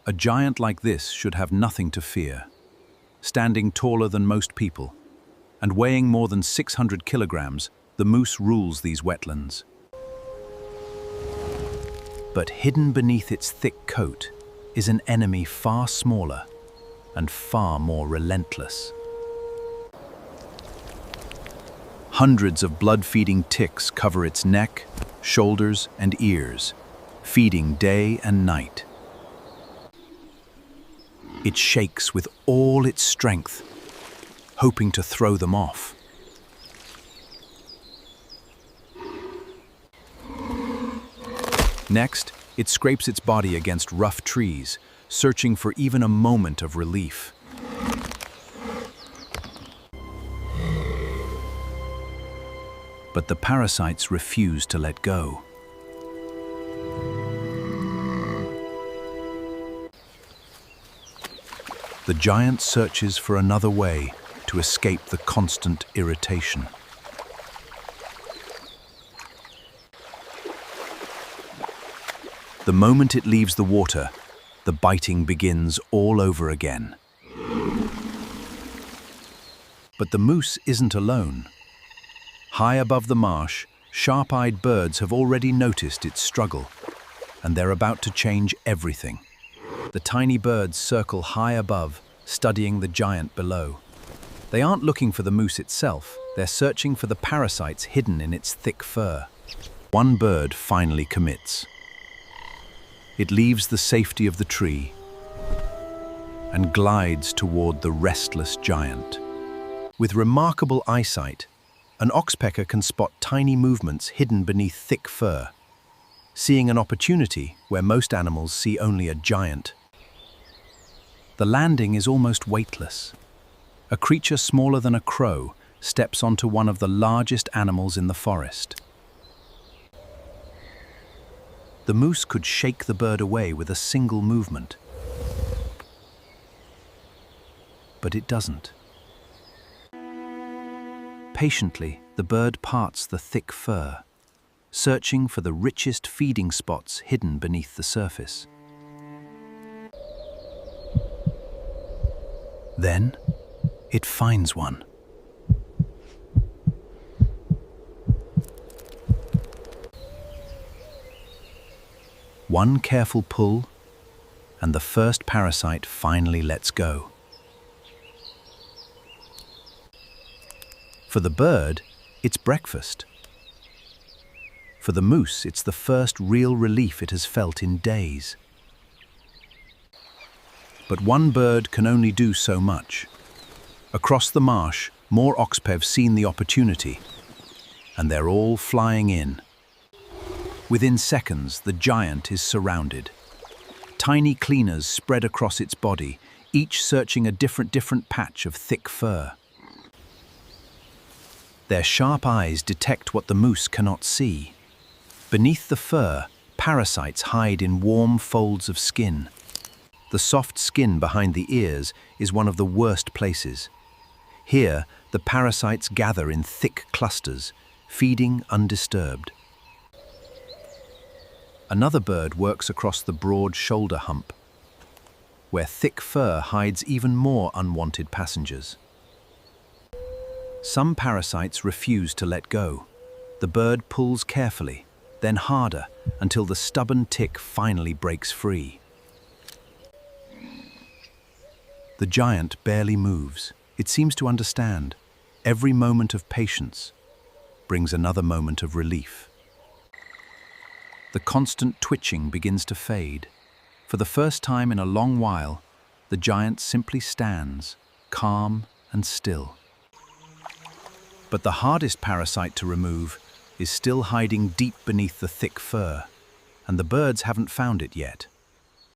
A giant like this should have nothing to fear. Standing taller than most people, and weighing more than 600 kilograms, the moose rules these wetlands. But hidden beneath its thick coat is an enemy far smaller and far more relentless. Hundreds of blood-feeding ticks cover its neck, shoulders, and ears, feeding day and night. It shakes with all its strength, hoping to throw them off. Next, it scrapes its body against rough trees, searching for even a moment of relief. But the parasites refuse to let go. The giant searches for another way to escape the constant irritation. The moment it leaves the water, the biting begins all over again. But the moose isn't alone. High above the marsh, sharp-eyed birds have already noticed its struggle, and they're about to change everything. The tiny birds circle high above, studying the giant below. They aren't looking for the moose itself, they're searching for the parasites hidden in its thick fur. One bird finally commits. It leaves the safety of the tree and glides toward the restless giant. With remarkable eyesight, an oxpecker can spot tiny movements hidden beneath thick fur, seeing an opportunity where most animals see only a giant. The landing is almost weightless. A creature smaller than a crow steps onto one of the largest animals in the forest. The moose could shake the bird away with a single movement. But it doesn't. Patiently, the bird parts the thick fur, searching for the richest feeding spots hidden beneath the surface. Then, it finds one. One careful pull, and the first parasite finally lets go. For the bird, it's breakfast. For the moose, it's the first real relief it has felt in days. But one bird can only do so much. Across the marsh, more oxpeckers have seen the opportunity, and they're all flying in. Within seconds, the giant is surrounded. Tiny cleaners spread across its body, each searching a different patch of thick fur. Their sharp eyes detect what the moose cannot see. Beneath the fur, parasites hide in warm folds of skin. The soft skin behind the ears is one of the worst places. Here, the parasites gather in thick clusters, feeding undisturbed. Another bird works across the broad shoulder hump, where thick fur hides even more unwanted passengers. Some parasites refuse to let go. The bird pulls carefully, then harder, until the stubborn tick finally breaks free. The giant barely moves. It seems to understand. Every moment of patience brings another moment of relief. The constant twitching begins to fade. For the first time in a long while, the giant simply stands, calm and still. But the hardest parasite to remove is still hiding deep beneath the thick fur, and the birds haven't found it yet.